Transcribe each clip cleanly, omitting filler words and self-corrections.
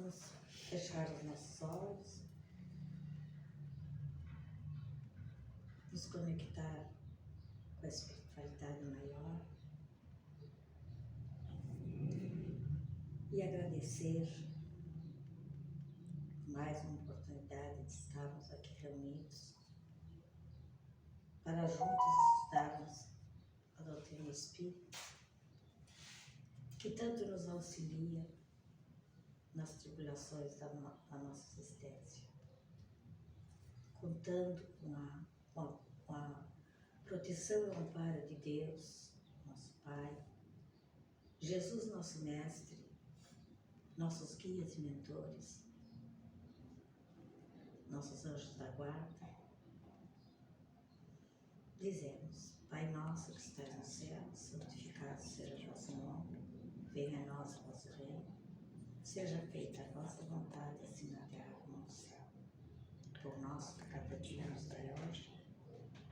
Vamos fechar os nossos olhos, nos conectar com a espiritualidade maior e agradecer mais uma oportunidade de estarmos aqui reunidos para juntos estudarmos a doutrina espírita, que tanto nos auxilia nas tribulações da nossa existência, contando com a proteção e o amparo de Deus, nosso Pai, Jesus, nosso Mestre, nossos guias e mentores, nossos anjos da guarda. Dizemos: Pai nosso que estás no céu, santificado seja o vosso nome, venha a nós o vosso reino, seja feita a vossa vontade, assim na terra como no céu. Por nosso que cada dia nos dai hoje,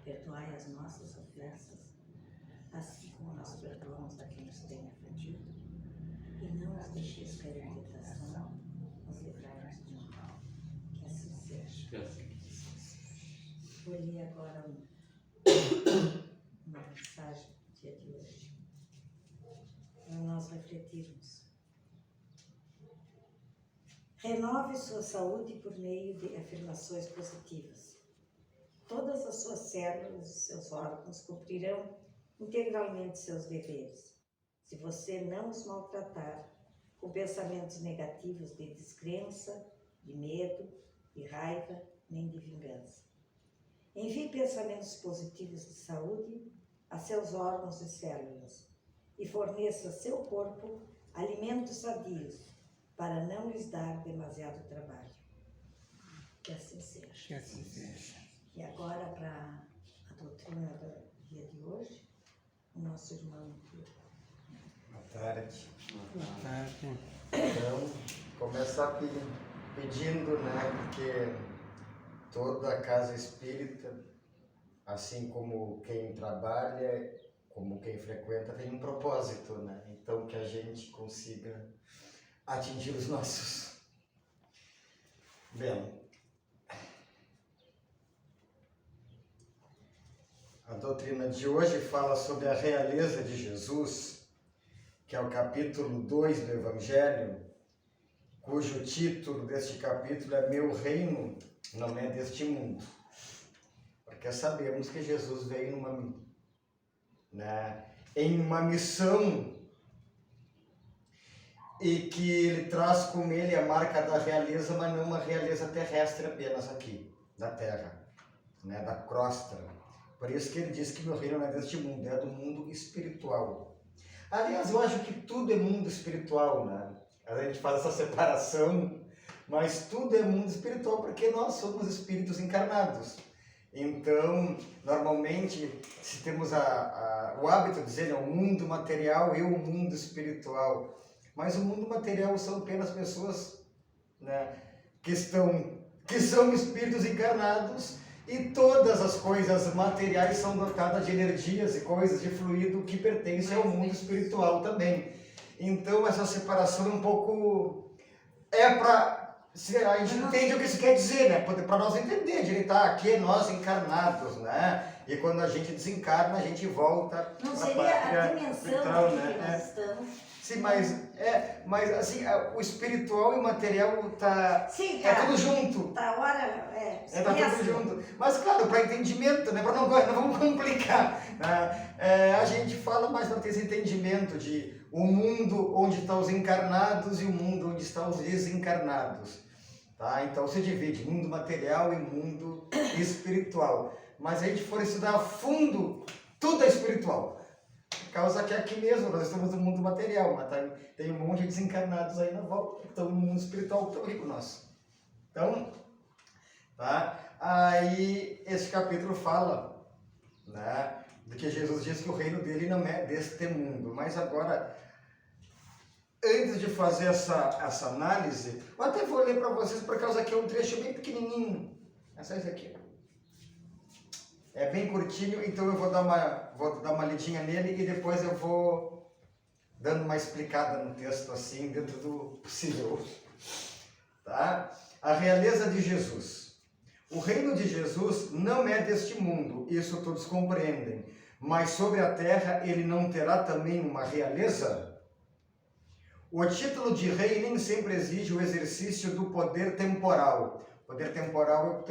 perdoai as nossas ofensas, assim como nós perdoamos a quem nos tem ofendido, e não nos deixeis cair em tentação, mas livrai-nos do mal. Que assim seja. Vou ler agora uma mensagem do dia de hoje, para nós refletirmos. Renove sua saúde por meio de afirmações positivas. Todas as suas células e seus órgãos cumprirão integralmente seus deveres, se você não os maltratar com pensamentos negativos de descrença, de medo, de raiva, nem de vingança. Envie pensamentos positivos de saúde a seus órgãos e células e forneça a seu corpo alimentos sadios para não lhes dar demasiado trabalho. Que assim seja. Que assim seja. E agora, para a doutrina do dia de hoje, o nosso irmão. Boa tarde. Boa tarde. Então, começar pedindo, né, porque toda a casa espírita, assim como quem trabalha, como quem frequenta, tem um propósito, né? Então, que a gente consiga atingir os nossos. Bem, a doutrina de hoje fala sobre a realeza de Jesus, que é o capítulo 2 do Evangelho, cujo título deste capítulo é Meu Reino Não É Deste Mundo. Porque sabemos que Jesus veio em uma missão e que ele traz com ele a marca da realeza, mas não uma realeza terrestre apenas aqui, da terra, né, da crosta. Por isso que ele diz que meu reino não é deste mundo, é do mundo espiritual. Aliás, eu acho que tudo é mundo espiritual, né? A gente faz essa separação, mas tudo é mundo espiritual porque nós somos espíritos encarnados. Então, normalmente, se temos o hábito de dizer, o mundo material e o mundo espiritual. Mas o mundo material são apenas pessoas, né, que são espíritos encarnados, e todas as coisas materiais são dotadas de energias e coisas de fluido que pertencem ao mundo espiritual também. Então essa separação é um pouco... a gente entende o que isso quer dizer, né? Para nós entender direito, aqui é nós encarnados, né? E quando a gente desencarna, a gente volta... Não seria a dimensão então, que né? nós estamos... Sim, mas assim, o espiritual e o material Sim, é tudo junto. Tá, Tá tudo junto. Mas claro, para entendimento, né? Para não vamos complicar. Né? A gente fala mais para ter esse entendimento de o mundo onde estão os encarnados e o mundo onde estão os desencarnados. Tá? Então se divide mundo material e mundo espiritual. Mas se a gente for estudar a fundo, tudo é espiritual. Por causa que aqui mesmo nós estamos no mundo material, mas tem um monte de desencarnados aí na volta, que estão no mundo espiritual tão rico nosso. Então, tá? Aí esse capítulo fala, né, de que Jesus diz que o reino dele não é deste mundo. Mas agora, antes de fazer essa análise, eu até vou ler para vocês, por causa que é um trecho bem pequenininho. É só isso aqui. É bem curtinho, então eu vou dar uma lidinha nele e depois eu vou dando uma explicada no texto assim, dentro do possível. Tá? A realeza de Jesus. O reino de Jesus não é deste mundo, isso todos compreendem. Mas sobre a terra ele não terá também uma realeza? O título de rei nem sempre exige o exercício do poder temporal. Poder temporal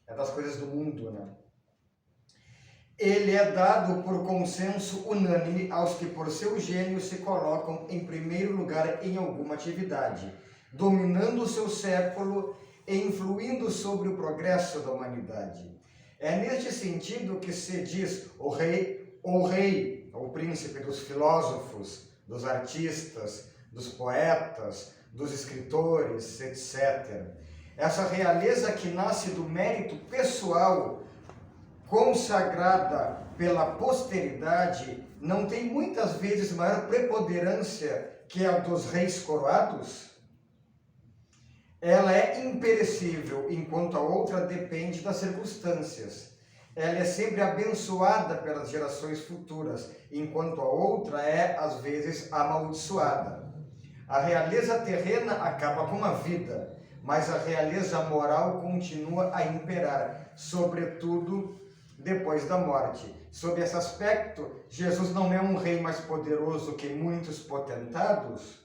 é das coisas do mundo, né? Ele é dado por consenso unânime aos que por seu gênio se colocam em primeiro lugar em alguma atividade, dominando o seu século e influindo sobre o progresso da humanidade. É neste sentido que se diz o rei, o príncipe dos filósofos, dos artistas, dos poetas, dos escritores, etc. Essa realeza que nasce do mérito pessoal, consagrada pela posteridade, não tem muitas vezes maior preponderância que a dos reis coroados? Ela é imperecível, enquanto a outra depende das circunstâncias. Ela é sempre abençoada pelas gerações futuras, enquanto a outra é, às vezes, amaldiçoada. A realeza terrena acaba com a vida, mas a realeza moral continua a imperar, sobretudo depois da morte. Sob esse aspecto, Jesus não é um rei mais poderoso que muitos potentados.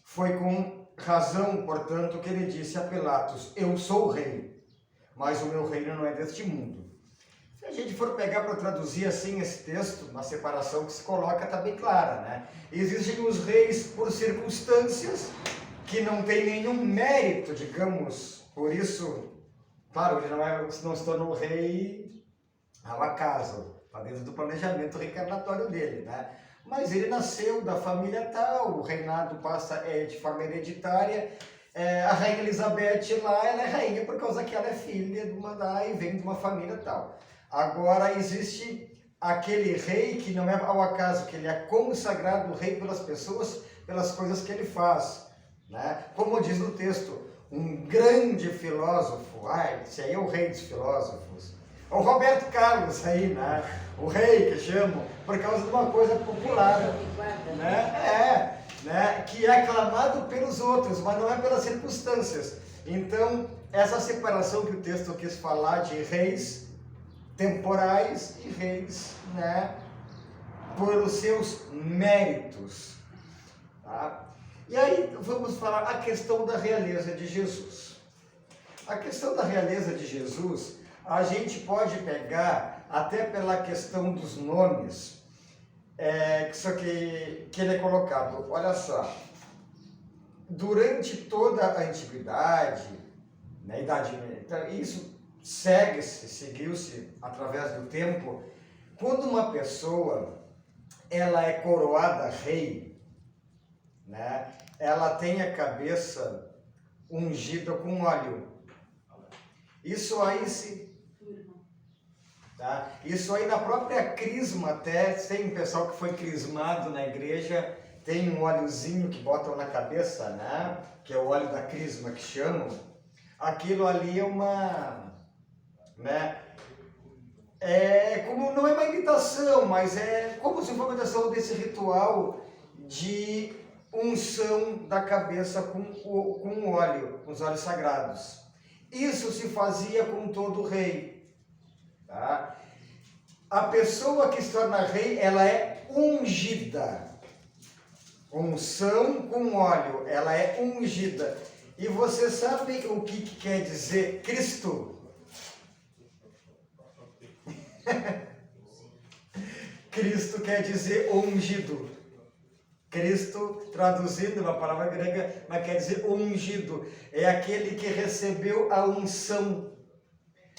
Foi com razão, portanto, que ele disse a Pilatos: eu sou o rei, mas o meu reino não é deste mundo. Se a gente for pegar para traduzir assim esse texto, uma separação que se coloca está bem clara, né? Existem os reis por circunstâncias que não têm nenhum mérito, digamos, por isso, claro, ele não se tornou rei ao acaso, está dentro do planejamento reencarnatório dele, né? Mas ele nasceu da família tal, o reinado passa de forma hereditária. A rainha Elizabeth lá, ela é rainha por causa que ela é filha de e vem de uma família tal. Agora existe aquele rei que não é ao acaso, que ele é consagrado rei pelas pessoas, pelas coisas que ele faz, né? Como diz no texto, um grande filósofo, esse aí é o rei dos filósofos. O Roberto Carlos aí, né? O rei que chamam, por causa de uma coisa popular, né? Que é aclamado pelos outros, mas não é pelas circunstâncias. Então, essa separação que o texto quis falar de reis temporais e reis, né, pelos seus méritos. Tá? E aí vamos falar a questão da realeza de Jesus. A questão da realeza de Jesus, a gente pode pegar até pela questão dos nomes, que ele é colocado. Olha só, durante toda a antiguidade, na Idade Média, isso seguiu-se através do tempo. Quando uma pessoa ela é coroada rei, né, ela tem a cabeça ungida com óleo. Isso aí Isso aí na própria crisma, até tem um pessoal que foi crismado na igreja, tem um óleozinho que botam na cabeça, né? Que é o óleo da crisma que chamam. Aquilo ali é uma, né? Como não é uma imitação, mas é como se fosse uma imitação desse ritual de unção da cabeça com óleo, com os óleos sagrados. Isso se fazia com todo rei. Tá? A pessoa que se torna rei, ela é ungida. Unção com óleo, ela é ungida. E você sabe o que quer dizer Cristo? Cristo quer dizer ungido. Cristo, traduzindo uma palavra grega, mas quer dizer ungido. É aquele que recebeu a unção.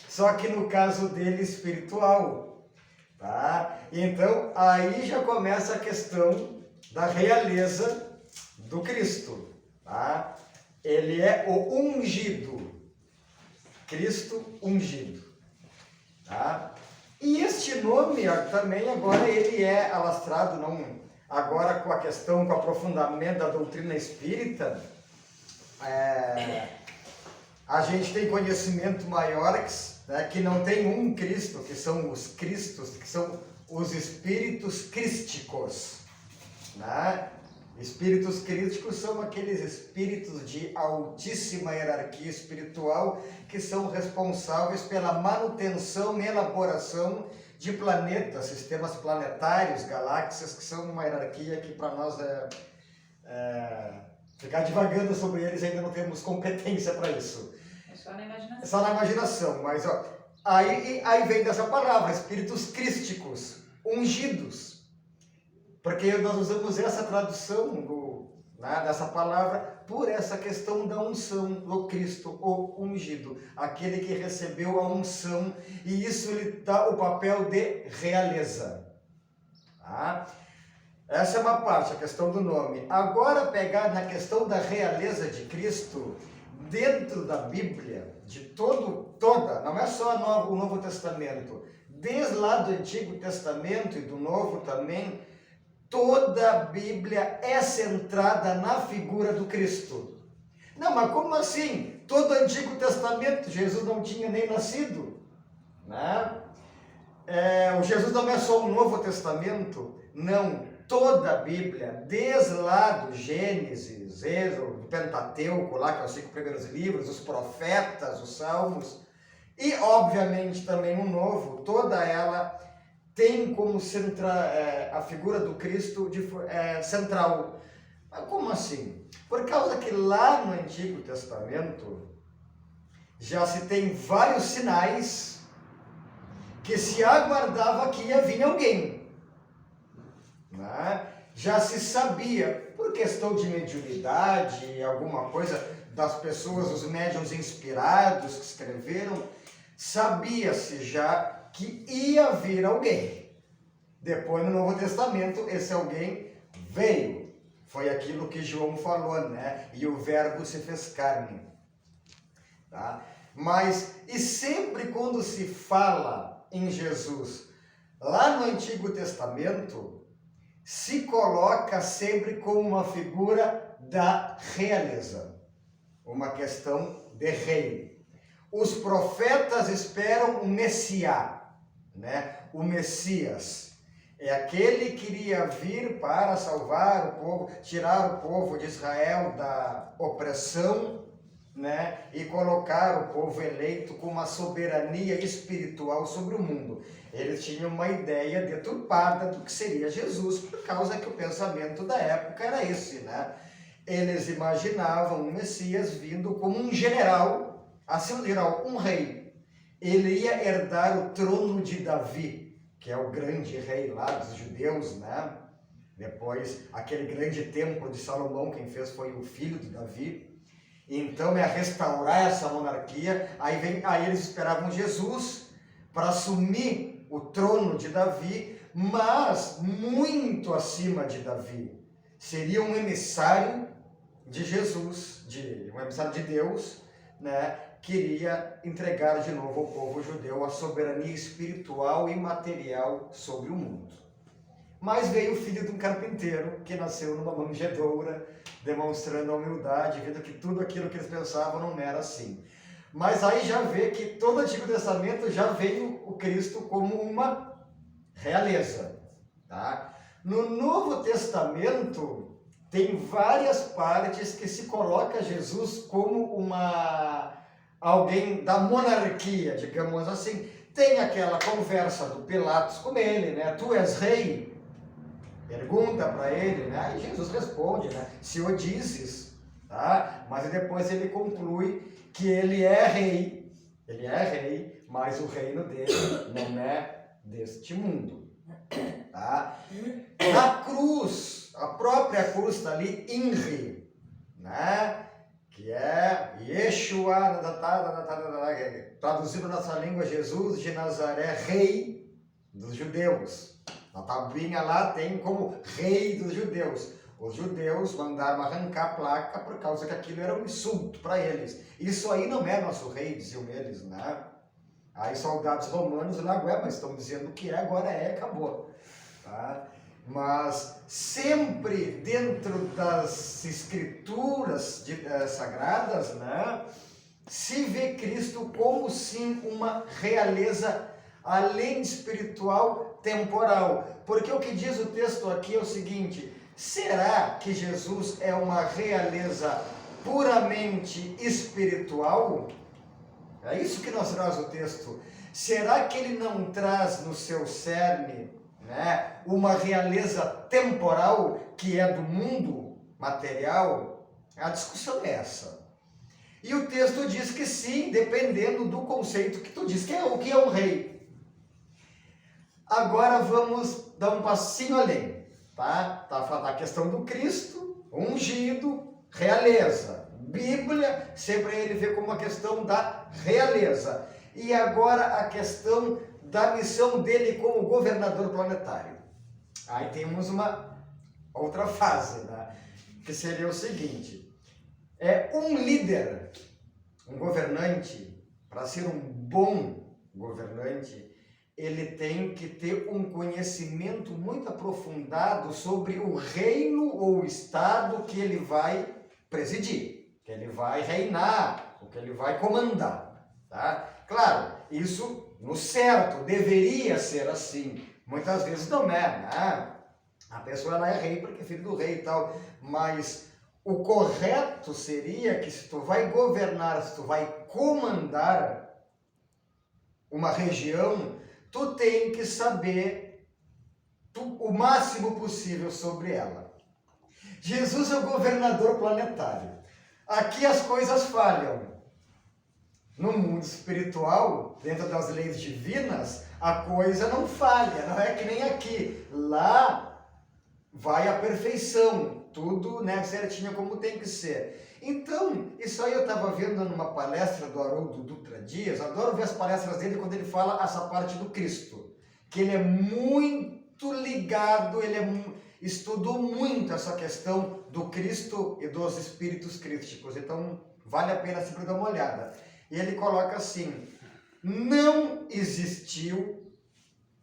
Só que no caso dele, espiritual. Tá? Então, aí já começa a questão da realeza do Cristo. Tá? Ele é o ungido. Cristo ungido. Tá? E este nome também agora ele é alastrado, não, agora com a questão, com o aprofundamento da doutrina espírita, a gente tem conhecimento maior que não tem um Cristo, que são os Cristos, que são os espíritos crísticos, né? Espíritos crísticos são aqueles espíritos de altíssima hierarquia espiritual que são responsáveis pela manutenção e elaboração de planetas, sistemas planetários, galáxias, que são uma hierarquia que para nós ficar divagando sobre eles ainda não temos competência para isso. É só na imaginação. É só na imaginação, mas ó, aí vem dessa palavra, espíritos crísticos, ungidos. Porque nós usamos essa tradução dessa palavra por essa questão da unção do Cristo, o ungido, aquele que recebeu a unção, e isso lhe dá o papel de realeza. Tá? Essa é uma parte, a questão do nome. Agora pegar na questão da realeza de Cristo, dentro da Bíblia, de toda, não é só o Novo Testamento, desde lá do Antigo Testamento e do Novo também, toda a Bíblia é centrada na figura do Cristo. Não, mas como assim? Todo o Antigo Testamento, Jesus não tinha nem nascido. Né? O Jesus não é só o Novo Testamento, não. Toda a Bíblia, desde lá do Gênesis, Êxodo, do Pentateuco, lá que são os 5 primeiros livros, os profetas, os salmos, e obviamente também o Novo, toda ela tem como a figura do Cristo central. Mas como assim? Por causa que lá no Antigo Testamento já se tem vários sinais que se aguardava que ia vir alguém. Né? Já se sabia, por questão de mediunidade, alguma coisa das pessoas, os médiuns inspirados que escreveram, sabia-se já que ia vir alguém. Depois, no Novo Testamento, esse alguém veio. Foi aquilo que João falou, né? E o verbo se fez carne. Tá? Mas, e sempre quando se fala em Jesus, lá no Antigo Testamento, se coloca sempre como uma figura da realeza. Uma questão de rei. Os profetas esperam o Messiá. Né? O Messias é aquele que iria vir para salvar o povo, tirar o povo de Israel da opressão, né? E colocar o povo eleito com uma soberania espiritual sobre o mundo. Eles tinham uma ideia deturpada do que seria Jesus, por causa que o pensamento da época era esse, né? Eles imaginavam o Messias vindo como um general, assim um general, um rei. Ele ia herdar o trono de Davi, que é o grande rei lá dos judeus, né? Depois, aquele grande templo de Salomão, quem fez foi o filho de Davi. Então, é restaurar essa monarquia. Aí eles esperavam Jesus para assumir o trono de Davi, mas muito acima de Davi. Seria um emissário de Jesus, um emissário de Deus, né? Queria entregar de novo ao povo judeu a soberania espiritual e material sobre o mundo. Mas veio o filho de um carpinteiro que nasceu numa manjedoura, demonstrando a humildade, vendo que tudo aquilo que eles pensavam não era assim. Mas aí já vê que todo o Antigo Testamento já veio o Cristo como uma realeza. Tá? No Novo Testamento tem várias partes que se coloca Jesus como alguém da monarquia, digamos assim. Tem aquela conversa do Pilatos com ele, né? Tu és rei? Pergunta para ele, né? E Jesus responde, né? Se o dizes, tá? Mas depois ele conclui que ele é rei, mas o reino dele não é deste mundo, tá? Na cruz, a própria cruz está ali, INRI, né? Que é Yeshua, traduzido na nossa língua, Jesus de Nazaré, rei dos judeus. Na tabuinha lá tem como rei dos judeus. Os judeus mandaram arrancar a placa por causa que aquilo era um insulto para eles. Isso aí não é nosso rei, diziam eles, né? Aí soldados romanos lá, mas estão dizendo que é, agora é, acabou. Tá? Mas sempre dentro das escrituras sagradas, né, se vê Cristo como sim uma realeza além espiritual, temporal. Porque o que diz o texto aqui é o seguinte: será que Jesus é uma realeza puramente espiritual? É isso que nos traz o texto. Será que ele não traz no seu cerne, né, uma realeza temporal que é do mundo material? A discussão é essa. E o texto diz que sim, dependendo do conceito que tu diz, que é o que é um rei. Agora vamos dar um passinho além, tá? Tá falando a questão do Cristo, ungido, realeza. Bíblia, sempre ele vê como uma questão da realeza. E agora a questão da missão dele como governador planetário. Aí temos uma outra fase, né? Que seria o seguinte: um líder, um governante, para ser um bom governante, ele tem que ter um conhecimento muito aprofundado sobre o reino ou estado que ele vai presidir, que ele vai reinar, o que ele vai comandar, tá? Claro, isso no certo deveria ser assim. Muitas vezes não é, né? A pessoa ela é rei porque é filho do rei e tal, mas o correto seria que se tu vai governar, se tu vai comandar uma região, tu tem que saber o máximo possível sobre ela. Jesus é o governador planetário. Aqui as coisas falham. No mundo espiritual, dentro das leis divinas, a coisa não falha, não é que nem aqui. Lá vai a perfeição, tudo, né, certinho como tem que ser. Então, isso aí eu estava vendo numa palestra do Haroldo Dutra Dias, adoro ver as palestras dele quando ele fala essa parte do Cristo, que ele é muito ligado, estudou muito essa questão do Cristo e dos espíritos crísticos, então vale a pena sempre dar uma olhada. E ele coloca assim: não existiu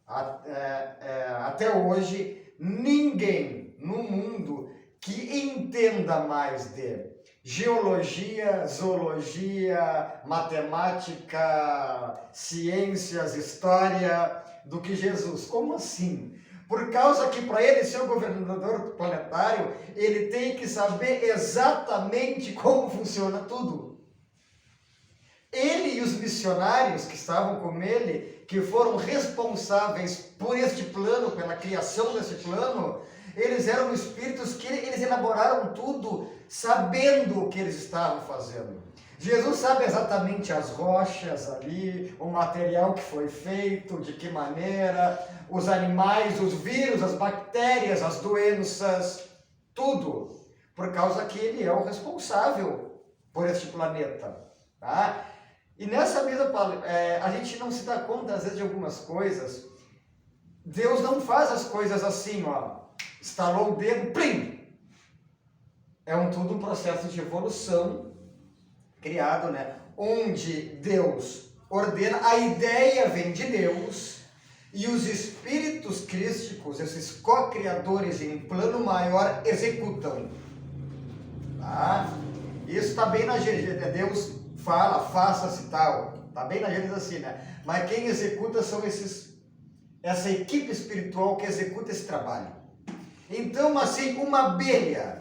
até hoje ninguém no mundo que entenda mais de geologia, zoologia, matemática, ciências, história do que Jesus. Como assim? Por causa que para ele ser o governador planetário, ele tem que saber exatamente como funciona tudo. Ele e os missionários que estavam com ele, que foram responsáveis por este plano, pela criação desse plano, eles eram espíritos que eles elaboraram tudo sabendo o que eles estavam fazendo. Jesus sabe exatamente as rochas ali, o material que foi feito, de que maneira, os animais, os vírus, as bactérias, as doenças, tudo. Por causa que ele é o responsável por este planeta, tá? E nessa mesma a gente não se dá conta às vezes de algumas coisas. Deus não faz as coisas assim, ó, estalou o dedo, plim! É tudo um processo de evolução criado, né? Onde Deus ordena, a ideia vem de Deus e os espíritos crísticos, esses co-criadores em plano maior, executam. Tá? Isso está bem na Gênesis, Deus fala, faça-se tal, está bem na Gênesis assim, né? Mas quem executa são essa equipe espiritual que executa esse trabalho. Então, assim, uma abelha,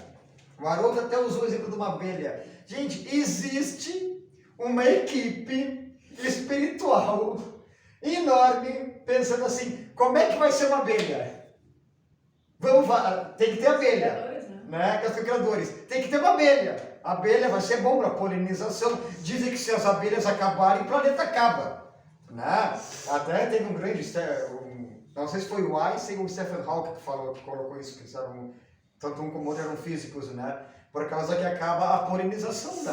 o Haroldo até usou o exemplo de uma abelha. Gente, existe uma equipe espiritual enorme pensando assim, como é que vai ser uma abelha? Tem que ter abelha, né? Que os criadores. Tem que ter uma abelha. A abelha vai ser bom para polinização. Dizem que se as abelhas acabarem, o planeta acaba, né? Até teve um grande, não sei se foi o Einstein ou o Stephen Hawking que colocou isso, que disseram, tanto um como o outro eram físicos, né? Por causa que acaba a polinização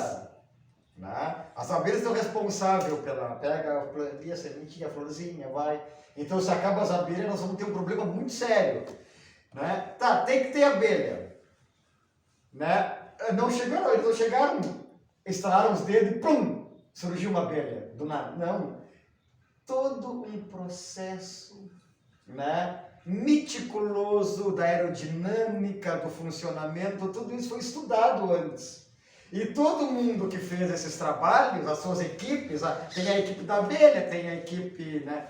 né? As abelhas são responsáveis pega a sementinha, a florzinha, vai. Então se acaba as abelhas, nós vamos ter um problema muito sério, né? Tá, tem que ter abelha, né? Eles não chegaram, estalaram os dedos e pum, surgiu uma abelha do nada. Não, todo um processo, né, meticuloso da aerodinâmica, do funcionamento, tudo isso foi estudado antes. E todo mundo que fez esses trabalhos, as suas equipes, tem a equipe da abelha, tem a equipe, né,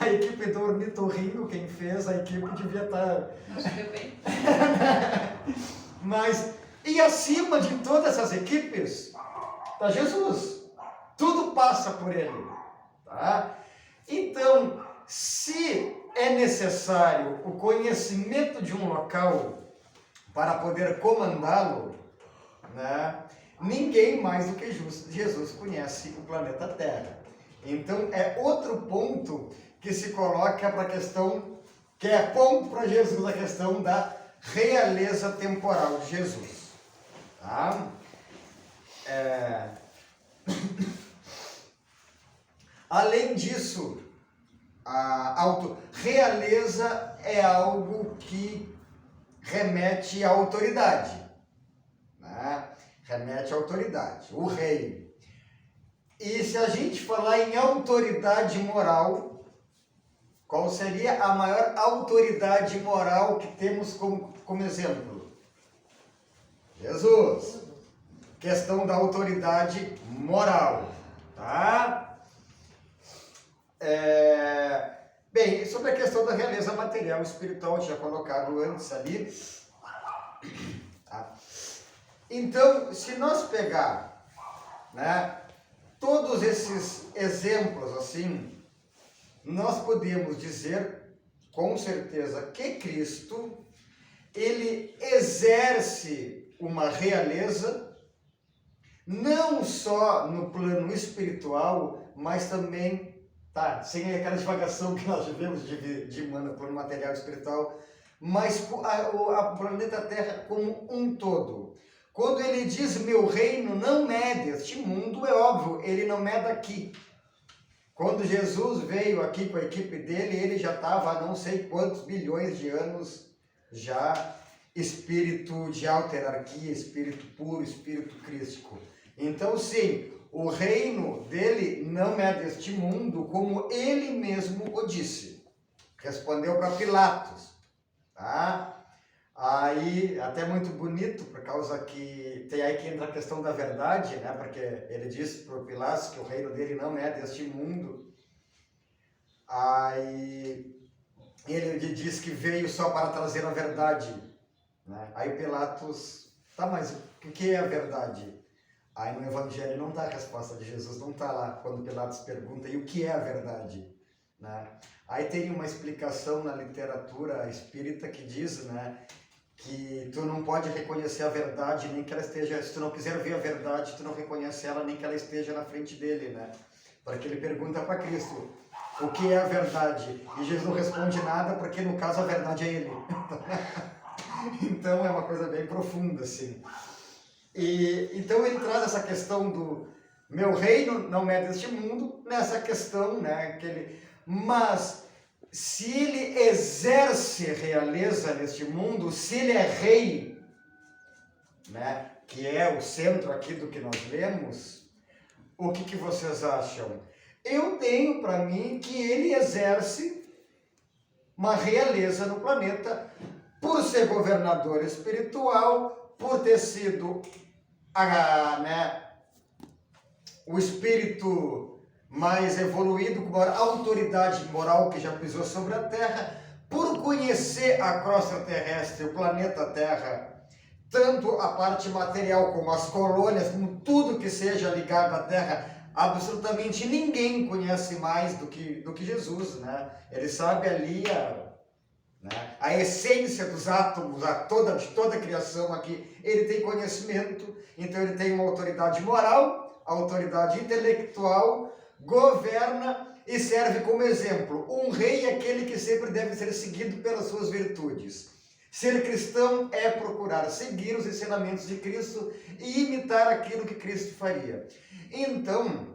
A equipe do Ornitorrinco, quem fez a equipe devia estar... Acho que deu bem. Mas, e acima de todas essas equipes, está Jesus. Tudo passa por ele. Tá? Então, se é necessário o conhecimento de um local para poder comandá-lo, né, ninguém mais do que Jesus conhece o planeta Terra. Então, é outro ponto que se coloca para a questão, que é ponto para Jesus, a questão da realeza temporal de Jesus. Tá? Além disso, a realeza é algo que remete à autoridade. Né? Remete à autoridade, o rei. E se a gente falar em autoridade moral, qual seria a maior autoridade moral que temos como exemplo? Jesus. Questão da autoridade moral. Tá? Bem, sobre a questão da realeza material e espiritual, eu tinha colocado antes ali. Tá? Então, se nós pegar, né, todos esses exemplos assim, nós podemos dizer com certeza que Cristo, ele exerce uma realeza não só no plano espiritual, mas também, tá, sem aquela divagação que nós vivemos de plano material e espiritual, mas a planeta Terra como um todo. Quando ele diz meu reino não é deste mundo, é óbvio, ele não é daqui. Quando Jesus veio aqui com a equipe dele, ele já estava há não sei quantos bilhões de anos já espírito de alta hierarquia, espírito puro, espírito crístico. Então sim, o reino dele não é deste mundo, como ele mesmo o disse. Respondeu para Pilatos. Tá? Aí, até muito bonito, por causa que tem aí que entra a questão da verdade, né? Porque ele disse para o Pilatos que o reino dele não é deste mundo. Aí ele diz que veio só para trazer a verdade, né? Aí Pilatos, tá, mas o que é a verdade? Aí no Evangelho não está a resposta de Jesus, não está lá quando Pilatos pergunta, e o que é a verdade? Né? Aí tem uma explicação na literatura espírita que diz, né, que tu não pode reconhecer a verdade, nem que ela esteja, se tu não quiser ver a verdade, tu não reconhece ela, nem que ela esteja na frente dele, né? Porque ele pergunta para Cristo, o que é a verdade? E Jesus não responde nada, porque no caso a verdade é ele. Então é uma coisa bem profunda, assim. E então ele traz essa questão do meu reino não é deste mundo, nessa questão, né, mas se ele exerce realeza neste mundo, se ele é rei, né, que é o centro aqui do que nós lemos, o que vocês acham? Eu tenho para mim que ele exerce uma realeza no planeta por ser governador espiritual, por ter sido o espírito mais evoluído, com a autoridade moral que já pisou sobre a Terra, por conhecer a crosta terrestre, o planeta Terra, tanto a parte material como as colônias, como tudo que seja ligado à Terra, absolutamente ninguém conhece mais do que Jesus, né? Ele sabe ali a essência dos átomos, de toda a criação aqui, ele tem conhecimento, então ele tem uma autoridade moral, autoridade intelectual, governa e serve como exemplo. Um rei é aquele que sempre deve ser seguido pelas suas virtudes. Ser cristão é procurar seguir os ensinamentos de Cristo e imitar aquilo que Cristo faria. Então,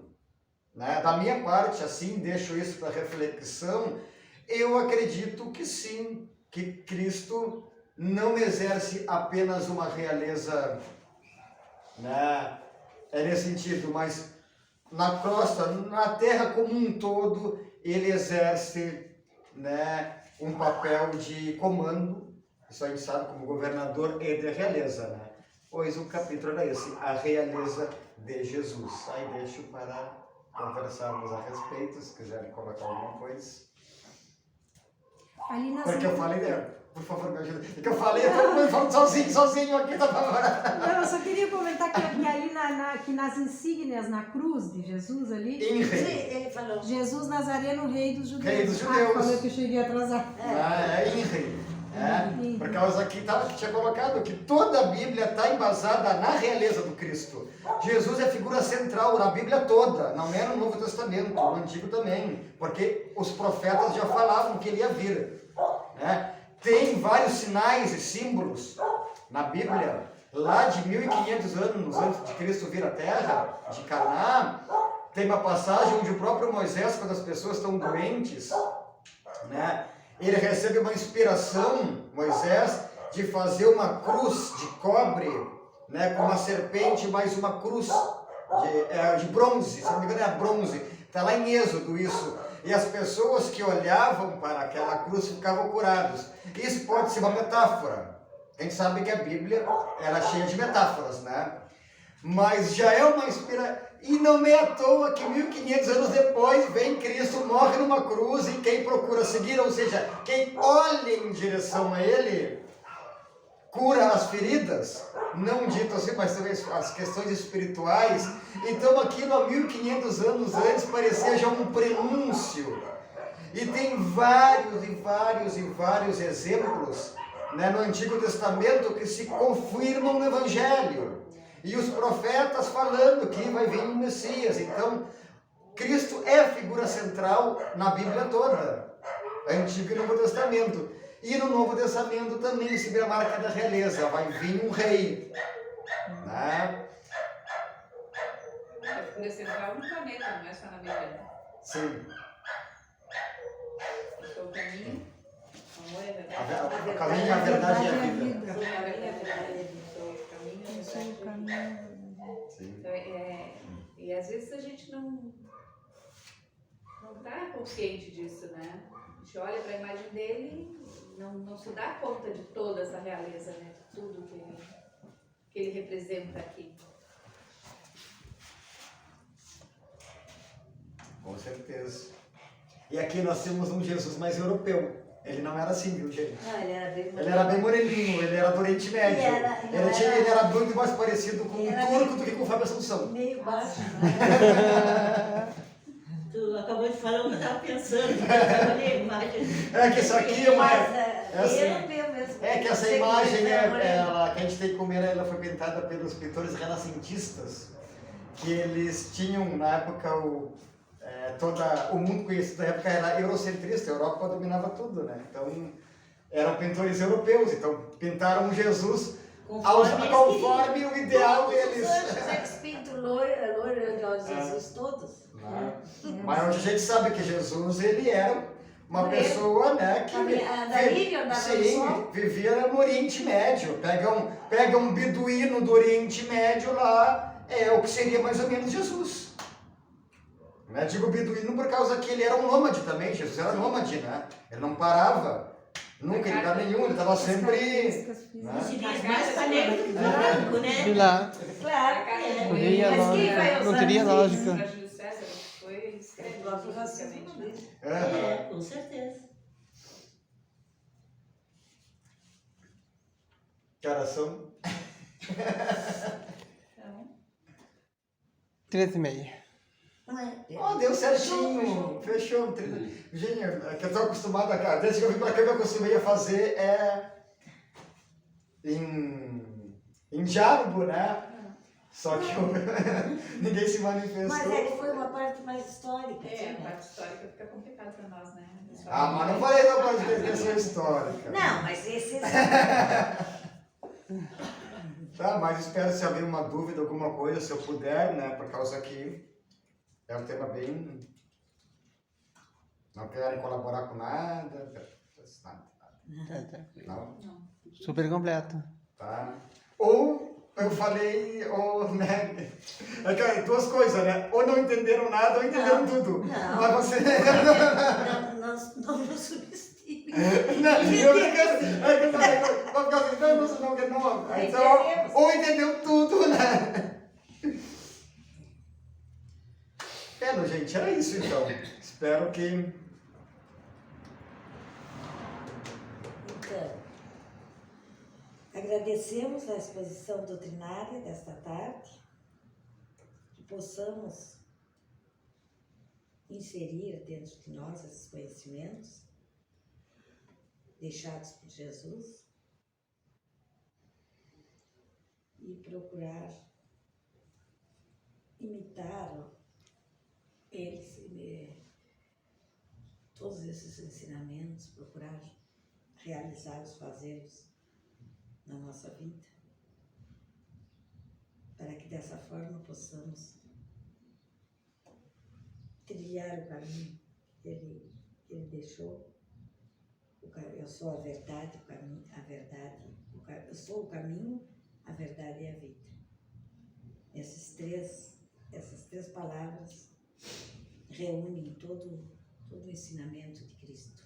né, da minha parte, assim, deixo isso para reflexão, eu acredito que sim, que Cristo não exerce apenas uma realeza, né, nesse sentido, mas na crosta, na terra como um todo, ele exerce, né, um papel de comando, isso a gente sabe como governador e de realeza, né? Pois o capítulo era esse, a realeza de Jesus. Aí deixo para conversarmos a respeito, se quiserem colocar alguma coisa. Ali nas... Porque eu falei, por favor, me ajuda. Porque eu falei, eu tô falando sozinho aqui, tá favorável. Não, eu só queria comentar que ali que nas insígnias na cruz de Jesus ali, Ele falou. Jesus Nazareno, rei dos judeus. Rei dos judeus. Falou que eu cheguei atrasado. Inri. Por causa que tinha colocado que toda a Bíblia está embasada na realeza do Cristo. Jesus é figura central na Bíblia toda, não é no Novo Testamento, no Antigo também, porque os profetas já falavam que ele ia vir. Né? Tem vários sinais e símbolos na Bíblia, lá de 1500 anos antes de Cristo vir à Terra, de Canaã. Tem uma passagem onde o próprio Moisés, quando as pessoas estão doentes, né, ele recebe uma inspiração, Moisés, de fazer uma cruz de cobre, né, com uma serpente, mais uma cruz de bronze, se não me engano é bronze, está lá em Êxodo isso. E as pessoas que olhavam para aquela cruz ficavam curados. Isso pode ser uma metáfora. A gente sabe que a Bíblia era cheia de metáforas, né? Mas já é uma inspiração. E não é à toa que 1500 anos depois vem Cristo, morre numa cruz e quem procura seguir, ou seja, quem olha em direção a Ele, cura as feridas, não dito assim, mas também as questões espirituais. Então aquilo há 1500 anos antes parecia já um prenúncio. E tem vários exemplos, né, no Antigo Testamento que se confirmam no Evangelho. E os profetas falando que vai vir um Messias. Então, Cristo é a figura central na Bíblia toda, Antigo e Novo Testamento. E no Novo Testamento também se vê a marca da realeza, vai vir um rei. Né? A figura central no planeta, não é só na Bíblia. Sim. O caminho, o amor é verdade. O caminho é a verdade e a vida. O amor é verdade. Eu sou o caminho. Sim. Então, e às vezes a gente não está consciente disso, né? A gente olha para a imagem dele, não se dá conta de toda essa realeza, né? De tudo que ele representa aqui. Com certeza. E aqui nós temos um Jesus mais europeu. Ele não era assim, viu, gente? Não, ele era bem Ele era bem moreninho, ele era do Oriente Médio. Ele era muito mais parecido com um turco do que com o Fábio Assunção. meio baixo, né? Tu acabou de falar o que eu estava pensando. Eu olhei a imagem. É que isso aqui é uma... Mas europeu mesmo. É que essa imagem, né, que a gente tem que comer, ela foi pintada pelos pintores renascentistas, que eles tinham, na época, o mundo conhecido da época era eurocentrista, a Europa dominava tudo, né? Então, eram pintores europeus, então pintaram Jesus conforme o ideal deles. Os pintam loiro de olhos azuis todos. Mas hoje a gente sabe que Jesus, ele era uma pessoa, né, que vivia no Oriente Médio. Pega um beduíno do Oriente Médio lá, é o que seria mais ou menos Jesus. Né? Digo beduíno por causa que ele era um nômade também. Jesus era nômade, né? Ele não parava nunca em lugar nenhum, ele estava sempre... Né? Se diz mais para negro do que branco, né? E lá, Claro. não teria Mas quem vai lógica. Não usar teria isso? lógica. Para Júlio César foi escravo, basicamente. É, com certeza. Que horas são? Então, 13h30. Oh, deu certinho, fechou. Gente, é que eu estou acostumado a... Desde que eu vim para cá, eu acostumei a fazer em diálogo, né? Só que ninguém se manifestou. Mas é que foi uma parte mais histórica. a parte histórica fica complicada para nós, né? Ah, mas não falei da parte de questão histórica. Não, mas esse... Tá, mas espero se haver uma dúvida, alguma coisa, se eu puder, né? Por causa que é um tema bem... Não querem colaborar com nada. Não? Super completo. Tá. Ou eu falei, ou, né? É que, duas coisas, né? Ou não entenderam nada, ou entenderam tudo. Não. Mas você... Não nos subestime. Não, eu brincando. É que eu falei, vou ficar assim, não. Então, ou entendeu tudo, né? Gente, isso então. Espero que... Então, agradecemos a exposição doutrinária desta tarde, que possamos inserir dentro de nós esses conhecimentos deixados por Jesus e procurar imitar eles, todos esses ensinamentos, procurar realizá-los, fazê-los na nossa vida, para que dessa forma possamos trilhar o caminho que ele deixou. Eu sou a verdade, o caminho, a verdade, eu sou o caminho, a verdade e a vida. Essas três palavras reúnem todo o ensinamento de Cristo.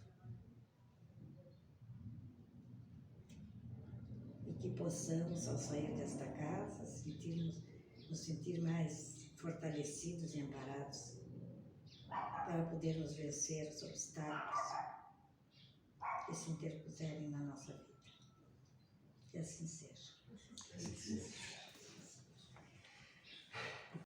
E que possamos, ao sair desta casa, nos sentir mais fortalecidos e amparados para podermos vencer os obstáculos que se interpuserem na nossa vida. Que assim seja.